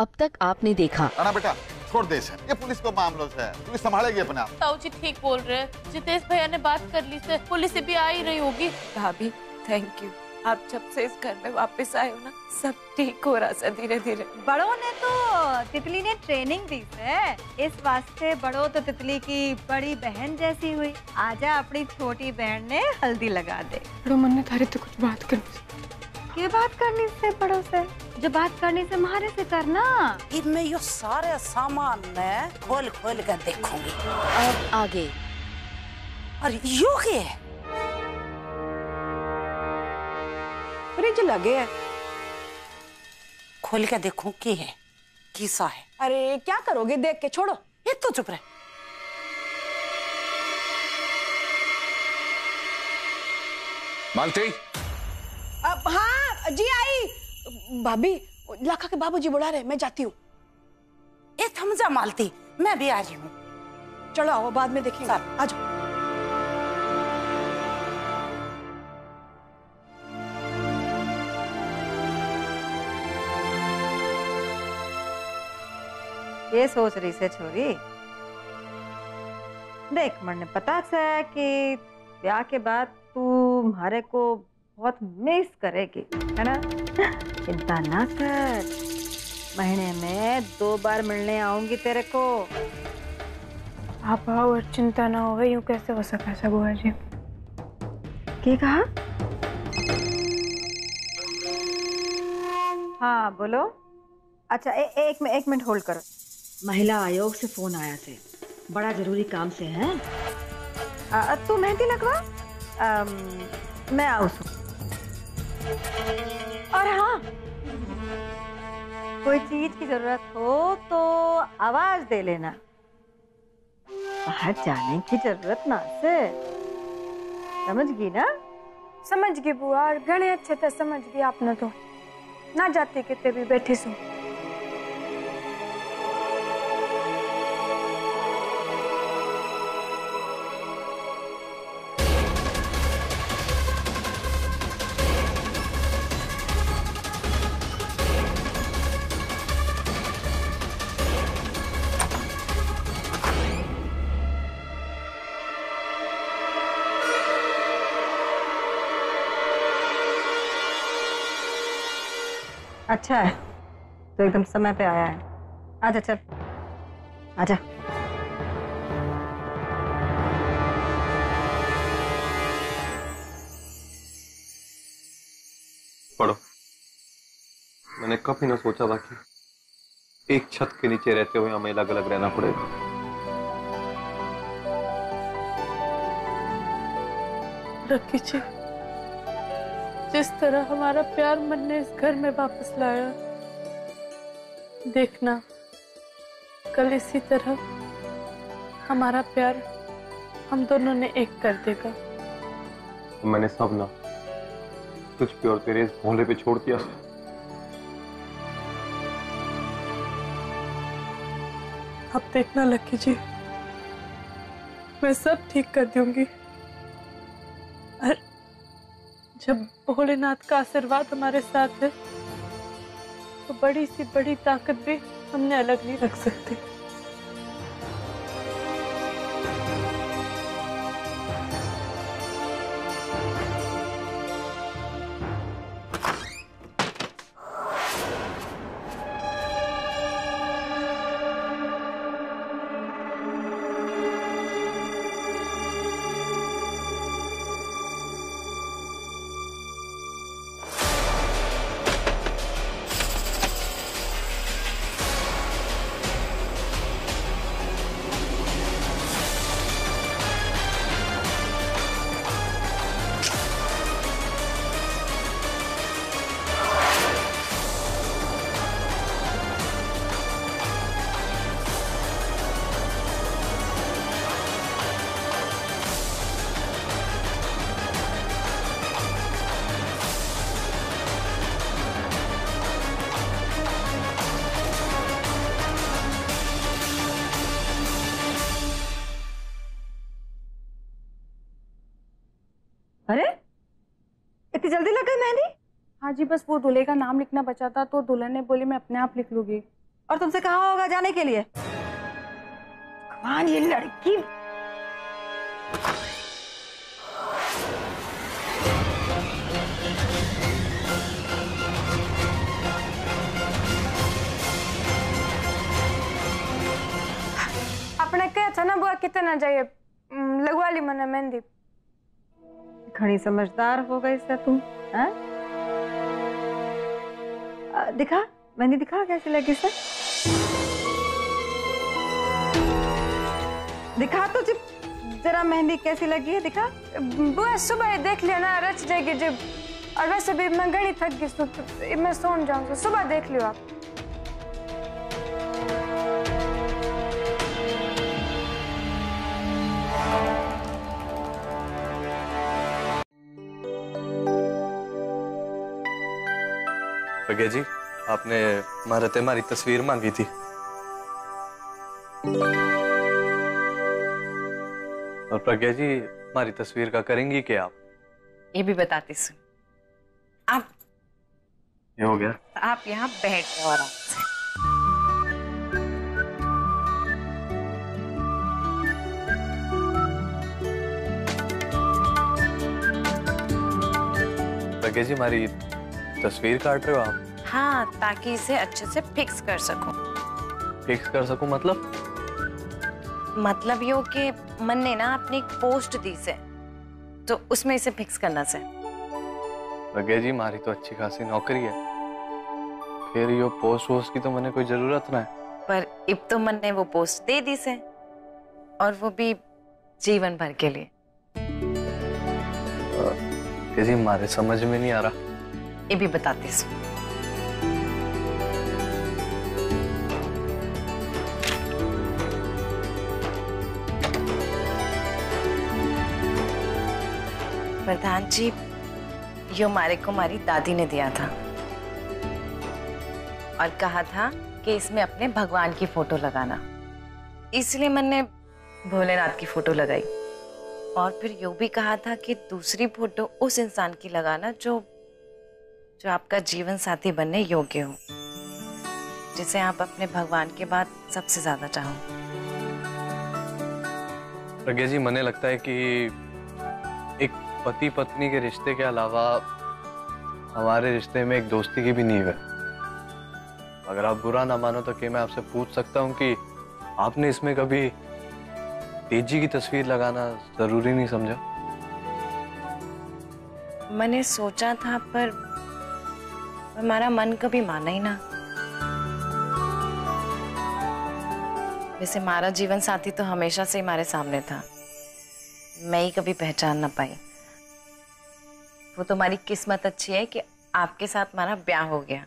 अब तक आपने देखा। राणा बेटा छोड़ दे इसे, ये पुलिस को मामलों से है, पुलिस संभालेगी अपने आप। ताऊ जी ठीक बोल रहे हैं, जितेश भैया ने बात कर ली से पुलिस भी आ ही रही होगी। भाभी थैंक यू, आप जब से इस घर में वापस आए हो ना सब ठीक हो रहा है धीरे धीरे। बड़ों ने तो तितली ने ट्रेनिंग दी है, इस वास्ते बड़ों तो तितली की बड़ी बहन जैसी हुई। आजा अपनी छोटी बहन ने हल्दी लगा दे। बड़ो मन ने थारे तो कुछ बात करनी। क्या बात करनी से बड़ों से? जो बात करनी से हमारे से करना। इनमें यो सारे सामान मैं खोल खोल कर देखूंगी। अब आगे। और यो क्या है? फ्रिज लगे है, खोल के देखूं क्या है, किसा है? अरे क्या करोगे देख के, छोड़ो। ये तो चुप रहे। मालती। अब हाँ जी आई। भाभी लाखा के बाबूजी बुला रहे, मैं जाती हूँ। ये थम जा मालती, मैं भी आ रही हूँ। चलो आओ बाद में देखेंगे, आ जाओ। ये सोच रही से छोरी, देख मन पता है कि ब्याह के बाद तू हमारे को बहुत मिस करेगी, है ना? चिंता ना कर, महीने में 2 बार मिलने आऊंगी तेरे को। आप आओ और चिंता ना हो, यूं कैसे हो सका सब बुआ जी? क्या कहा? हाँ बोलो। अच्छा एक मिनट होल्ड करो। महिला आयोग से फोन आया थे, बड़ा जरूरी काम से है। तू मेहंदी लगवा, मैं आऊँ। और हाँ, कोई चीज की जरूरत हो तो आवाज दे लेना, बाहर जाने की जरूरत ना से, समझ गई ना? समझ गई बुआ, और घने अच्छे थे समझ गई आपने तो। ना जाती कितने भी बैठी सू। अच्छा है तो एकदम समय पे आया है। आजा चल, आजा। पढ़ो। मैंने कभी ना सोचा था कि एक छत के नीचे रहते हुए हमें अलग अलग रहना पड़ेगा। रखी जी, जिस तरह हमारा प्यार मन ने इस घर में वापस लाया, देखना कल इसी तरह हमारा प्यार हम दोनों ने एक कर देगा। मैंने सब ना तुझ पे और तेरे इस भोले पे छोड़ दिया। अब देखना लक्की जी, मैं सब ठीक कर दूंगी। और जब भोलेनाथ का आशीर्वाद हमारे साथ है तो बड़ी सी बड़ी ताकत भी हमने अलग नहीं रख सकती। अरे इतनी जल्दी लग गई मेहंदी? हाँ जी, बस वो दूल्हे का नाम लिखना बचा था तो दुल्हन ने बोली मैं अपने आप लिख लूंगी। और तुमसे कहा होगा जाने के लिए? भगवान, ये लड़की। આપણે કહે છે ને બુआ कितने ना जाइए लगवा ली मैंने मेहंदी। घनी समझदार हो गई से तुम, हाँ? दिखा मेहंदी, दिखा कैसी लगी से। दिखा तो जरा मेहंदी कैसी लगी है, दिखा। बुआ सुबह देख लिया ना, रच जाएगी जब। और वैसे भी मैं घड़ी थक गई तो मैं सो जाऊंगी, सुबह देख लियो आप। प्रज्ञा जी, आपने हमारी तस्वीर मांगी थी। और प्रज्ञा जी, हमारी तस्वीर का करेंगी क्या आप? ये भी बताती हूँ। आप ये हो गया, आप यहाँ बैठ जाओ आराम से। प्रज्ञा जी, हमारी तस्वीर काट रहे हो आप? हाँ, ताकि इसे अच्छे से फिक्स कर सकूं। फिक्स कर सकूं मतलब? मतलब यो कि मन ने ना अपनी एक पोस्ट दी से, तो उसमें इसे फिक्स करना से। प्रज्ञा जी, हमारी तो अच्छी खासी नौकरी है, फिर यो पोस्ट वोस्ट की तो मैंने कोई जरूरत ना है। पर अब तो मन ने वो पोस्ट दे दी से, और वो भी जीवन भर के लिए। प्रज्ञा जी, हमारे समझ में नहीं आ रहा। ये भी बताती हूँ। प्रधान जी, यो हमारे को हमारी दादी ने दिया था और कहा था कि इसमें अपने भगवान की फोटो लगाना, इसलिए मैंने भोलेनाथ की फोटो लगाई। और फिर यो भी कहा था कि दूसरी फोटो उस इंसान की लगाना जो आपका जीवन साथी बनने योग्य हो, जिसे आप अपने भगवान के बाद सबसे ज्यादा चाहो। प्रज्ञा जी, मुझे लगता है कि एक पति पत्नी के रिश्ते के अलावा हमारे रिश्ते में एक दोस्ती की भी नींव है। अगर आप बुरा ना मानो तो क्या मैं आपसे पूछ सकता हूँ कि आपने इसमें कभी तेजी की तस्वीर लगाना जरूरी नहीं समझा? मैंने सोचा था, पर हमारा मन कभी माना ही ना। वैसे हमारा जीवन साथी तो हमेशा से हमारे सामने था, मैं ही कभी पहचान ना पाई। वो तो हमारी किस्मत अच्छी है कि आपके साथ हमारा ब्याह हो गया,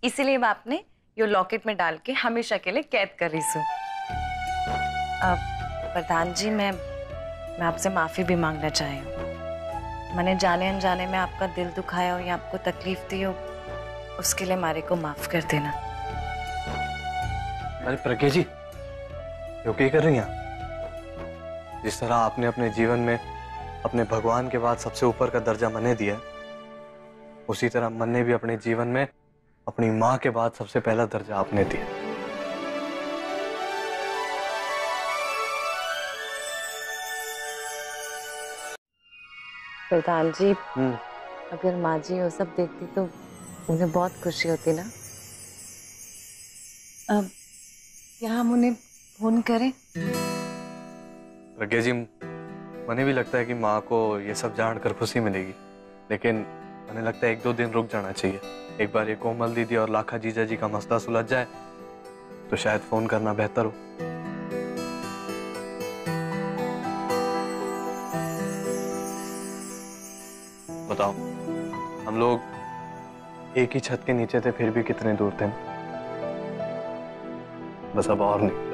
इसीलिए अब आपने यो लॉकेट में डाल के हमेशा के लिए कैद कर रही हूँ। अब प्रधान जी, मैं आपसे माफी भी मांगना चाही हूँ। मैंने जाने अनजाने में आपका दिल दुखाया हो या आपको तकलीफ दी हो, उसके लिए हमारे को माफ कर देना। अरे प्रज्ञा जी, यो क्या कर रही हैं? जिस तरह आपने अपने जीवन में अपने भगवान के बाद सबसे ऊपर का दर्जा मने दिया है, उसी तरह मन ने भी अपने जीवन में अपनी माँ के बाद सबसे पहला दर्जा आपने दिया। प्रधान जी, अगर माँ जी वो सब देखती तो उन्हें बहुत खुशी होती ना। अब क्या हम उन्हें फोन करें? प्रज्ञा जी, मुझे भी लगता है कि माँ को ये सब जानकर खुशी मिलेगी, लेकिन मुझे लगता है 1-2 दिन रुक जाना चाहिए। एक बार ये कोमल दीदी और लाखा जीजा जी का मसला सुलझ जाए तो शायद फोन करना बेहतर हो। बताओ, हम लोग एक ही छत के नीचे थे, फिर भी कितने दूर थे। बस अब और नहीं।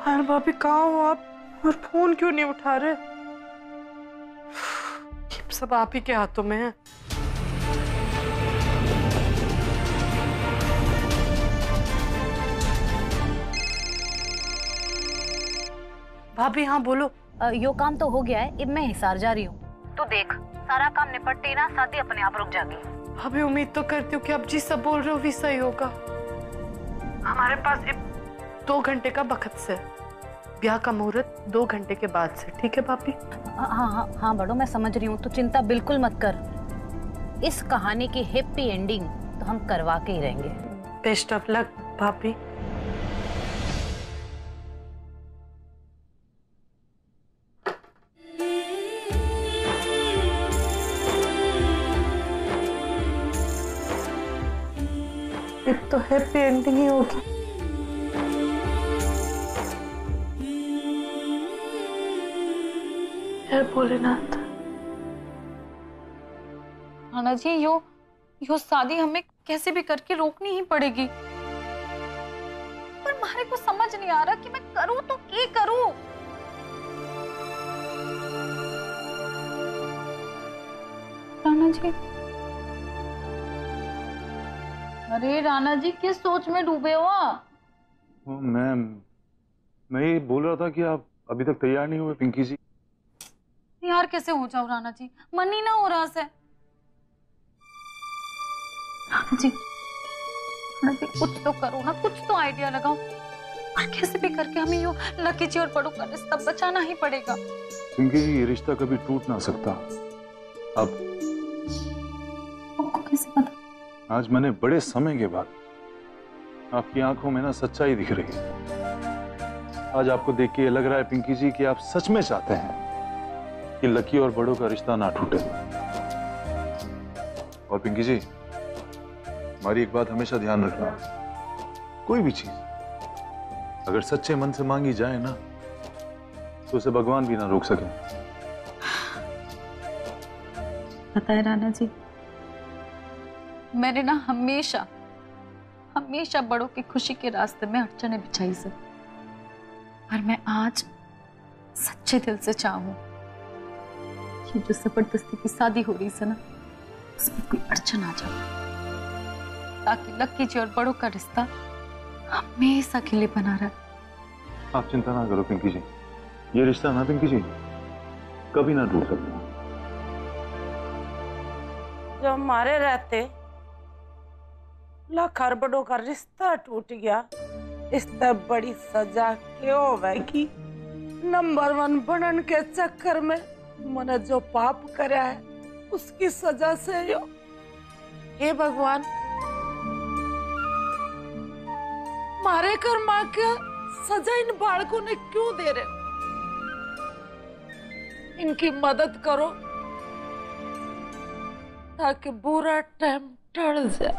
यार भाभी, कहाँ हो आप? और फोन क्यों नहीं उठा रहे? सब आप ही के हाथों में है। भाभी, हाँ बोलो। यो काम तो हो गया है, अब मैं हिसार जा रही हूँ। तो देख सारा काम निपटते ही ना शादी अपने आप रुक जाएगी। अभी उम्मीद तो करती हूँ कि आप जी सब बोल रहे हो भी सही होगा। हमारे पास 2 घंटे का वक्त से, ब्याह का मुहूर्त 2 घंटे के बाद से, ठीक है भाभी? हाँ बड़ो, मैं समझ रही हूँ, तो चिंता बिल्कुल मत कर। इस कहानी की हैप्पी एंडिंग तो हम करवा के ही रहेंगे। बेस्ट ऑफ लक भाभी। एक तो हैप्पी एंडिंग ही होगी। हे भोलेनाथ। नाना जी, यो शादी हमें कैसे भी करके रोकनी ही पड़ेगी। पर मारे को समझ नहीं आ रहा कि मैं करूं तो क्या करूं। राणा जी, अरे राणा जी, किस सोच में डूबे हो आप? मैं ये बोल रहा था कि आप अभी तक तैयार नहीं हुए पिंकी जी। यार कैसे हो जाओ राणा जी, मन ही ना हो रहा से। राणा जी कुछ तो करो ना, कुछ तो आइडिया लगाओ। और कैसे भी करके हमें यो लकी जी और बड़ों का रिश्ता बचाना ही पड़ेगा। पिंकी जी, ये रिश्ता कभी टूट ना सकता। अब आपको कैसे पता? आज मैंने बड़े समय के बाद आपकी आंखों में ना सच्चाई दिख रही है। आज आपको देख के ये लग रहा है पिंकी जी कि आप सच में चाहते हैं कि लकी और बड़ों का रिश्ता ना टूटे। और पिंकी जी, हमारी एक बात हमेशा ध्यान रखना, कोई भी चीज अगर सच्चे मन से मांगी जाए ना तो उसे भगवान भी ना रोक सके। पता है राणा जी, मैंने ना हमेशा बड़ों की खुशी के रास्ते में अड़चने बिछाई से। और मैं आज सच्चे दिल से चाहूं कि जो जबरदस्ती की शादी हो रही है ना, उसमें कोई अड़चन आ जाए, ताकि लक्की जी और बड़ों का रिश्ता हमेशा के लिए बना रहे। आप चिंता ना करो पिंकी जी, ये रिश्ता ना पिंकी जी कभी ना टूट सकता। जो हमारे रहते लाख बड़ों का रिश्ता टूट गया, इससे बड़ी सजा क्यों होगी? नंबर 1 बनन के चक्कर में मैंने जो पाप करा है उसकी सजा से यो। हे भगवान, मारे कर मां के सजा इन बालकों ने क्यों दे रहे? इनकी मदद करो ताकि बुरा टाइम टल जाए।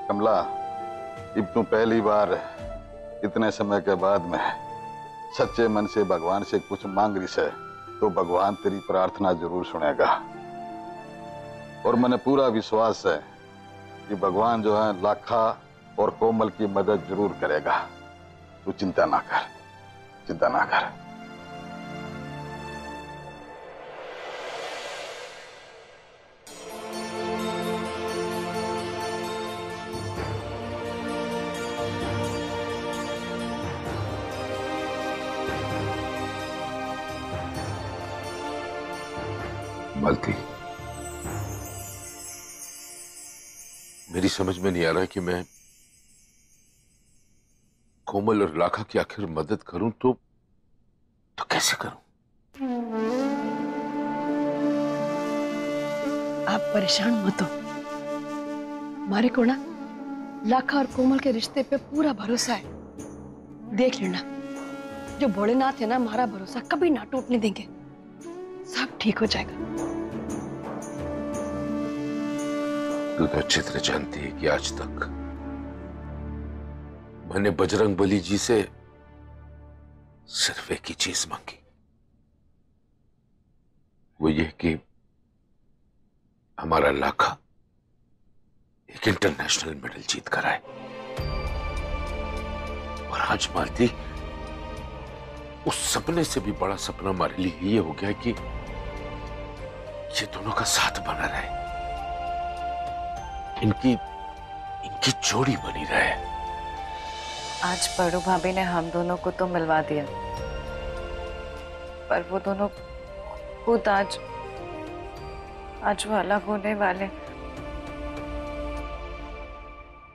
कमला, अब तू पहली बार इतने समय के बाद में सच्चे मन से भगवान से कुछ मांग रही है, तो भगवान तेरी प्रार्थना जरूर सुनेगा। और मैंने पूरा विश्वास है कि भगवान जो है लाखा और कोमल की मदद जरूर करेगा। तू चिंता ना कर, चिंता ना कर। मालती, मेरी समझ में नहीं आ रहा कि मैं कोमल और लाखा की आखिर मदद करूं तो कैसे करूं? आप परेशान मत हो, हमारे को ना लाखा और कोमल के रिश्ते पे पूरा भरोसा है। देख लेना, जो भोलेनाथ है ना, हमारा भरोसा कभी ना टूटने देंगे। सब ठीक हो जाएगा। तू तो अच्छी तरह जानती है कि आज तक मैंने बजरंग बली जी से सिर्फ एक ही चीज मांगी, वो ये कि हमारा लाखा एक इंटरनेशनल मेडल जीत कर आए। और आज मालती, उस सपने से भी बड़ा सपना हमारे लिए ये हो गया कि ये दोनों का साथ बना रहे, इनकी जोड़ी बनी रहे। आज बड़ू भाभी ने हम दोनों को तो मिलवा दिया, पर वो दोनों खुद आज वो अलग होने वाले।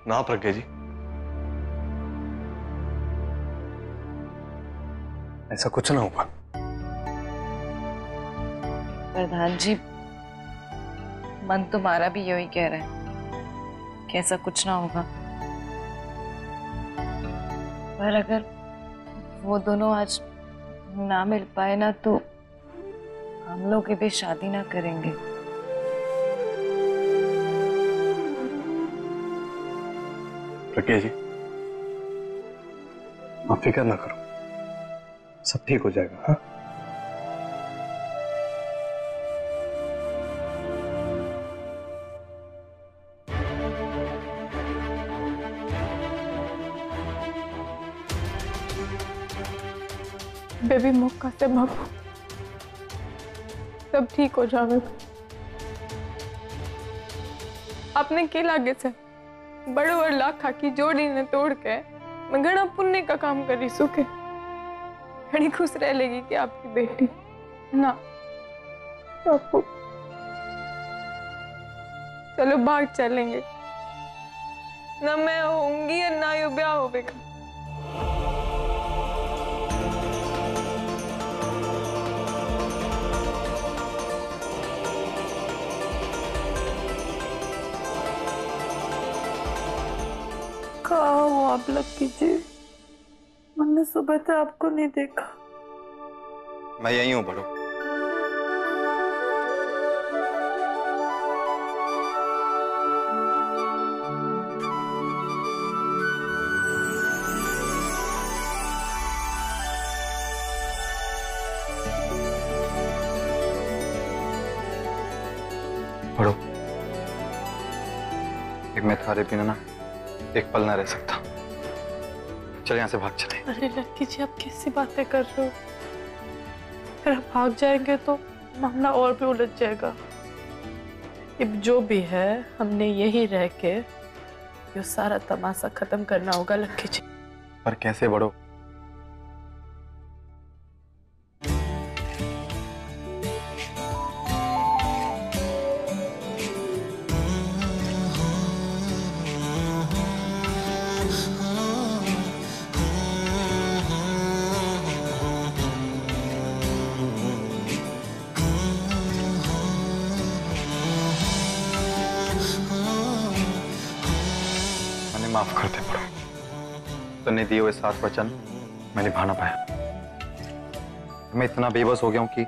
ना प्रज्ञा जी, ऐसा कुछ ना होगा। प्रधान जी, मन तुम्हारा भी यही कह रहा है कि ऐसा कुछ ना होगा, पर अगर वो दोनों आज ना मिल पाए ना तो हम लोग भी शादी ना करेंगे। प्रज्ञा जी, आप फिक्र ना करो, सब ठीक हो जाएगा। हाँ, बेबी मौका से भागो, सब ठीक हो जावे। आपने के लागे से बड़े और लाखा की जोड़ी ने तोड़ के मैं घना पुण्य का काम करी सुखे, घनी खुश रह लेगी कि आपकी बेटी ना तो चलो बाहर चलेंगे, ना मैं होंगी और ना यू ब्याह होगा। कहाँ हो आप लक्की जी? मैंने सुबह से आपको नहीं देखा। मैं यही हूँ बड़ो। बड़ो, एक मैं थारे बिना ना एक पल ना रह सकता। चल यहाँ से भाग चले। अरे लड़की जी, आप कैसी बातें कर रहे हो? अगर आप भाग जाएंगे तो मामला और भी उलझ जाएगा। अब जो भी है, हमने यही रह के ये सारा तमाशा खत्म करना होगा लड़की जी। पर कैसे बड़ो? माफ कर दे बड़ो, तूने दिए हुए 7 वचन मैं निभा ना पाया। मैं इतना बेबस हो गया हूँ कि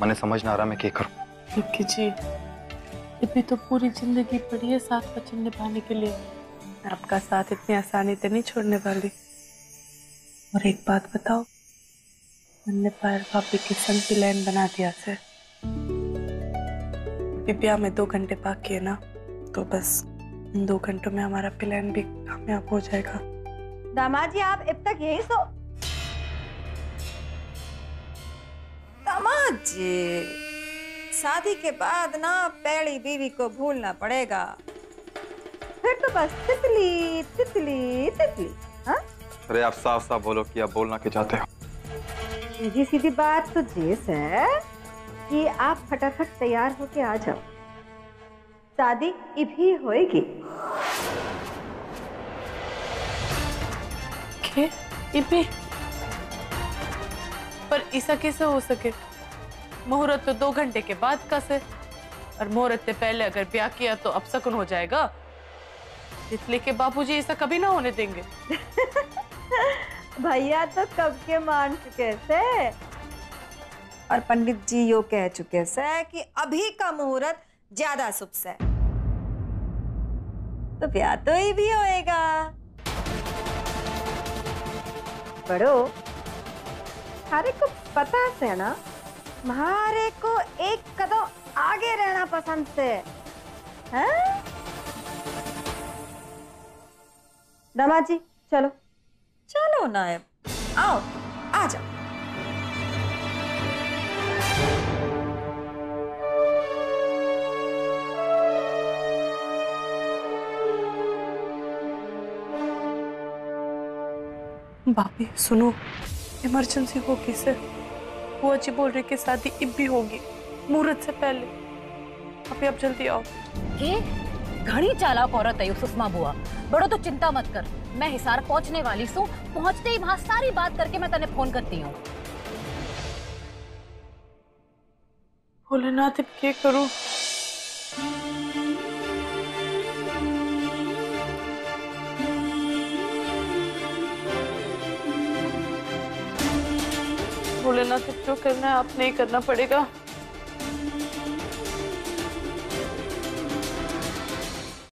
मैंने समझ ना आ रहा मैं क्या करूं। लक्की जी, ये भी तो पूरी जिंदगी पड़ी है 7 वचन निभाने के लिए। आपका साथ इतनी आसानी से नहीं छोड़ने वाली। और एक बात बताओ, मैंने पायल भाभी के संग प्लान बना दिया से। ब्याह में 2 घंटे बाकी है ना, तो बस 2 घंटों में हमारा प्लान भी कामयाब हो जाएगा। दामाद जी, आप अब तक यही सो। दामाद जी, शादी के बाद ना पहली बीवी को भूलना पड़ेगा, फिर तो बस तितली तितली तितली। हाँ, अरे आप साफ साफ बोलो कि आप बोलना क्या चाहते हो। सीधी सीधी बात तो जेस है कि आप फटाफट तैयार होके आ जाओ, शादी इभी होएगी। के इभी? पर ऐसा कैसे हो सके? मुहूर्त तो 2 घंटे के बाद का से, और मुहूर्त से पहले अगर ब्याह किया तो अपशकुन हो जाएगा। इसलिए के बाबूजी ऐसा कभी ना होने देंगे। भैया तो कब के मान चुके से, और पंडित जी यो कह चुके से कि अभी का मुहूर्त ज्यादा शुभ से, तो ब्याह तो ही भी होएगा। बड़ो, हमारे को पता से ना, हमारे को एक कदम आगे रहना पसंद से है। दामाद जी, चलो चलो नायब, आओ आ जाओ। भाभी सुनो, इमरजेंसी होगी सर। बुआ जी बोल रही कि शादी अब भी होगी, मुहूर्त से पहले। अभी आप जल्दी आओ। के घड़ी चालाक औरत है सुषमा बुआ। बड़ो तो चिंता मत कर, मैं हिसार पहुंचने वाली हूँ। पहुंचते ही वहां सारी बात करके मैं तने फोन करती हूँ। भोलेनाथ अब क्या करूं? भोलेनाथ अब जो करना है आप नहीं करना पड़ेगा।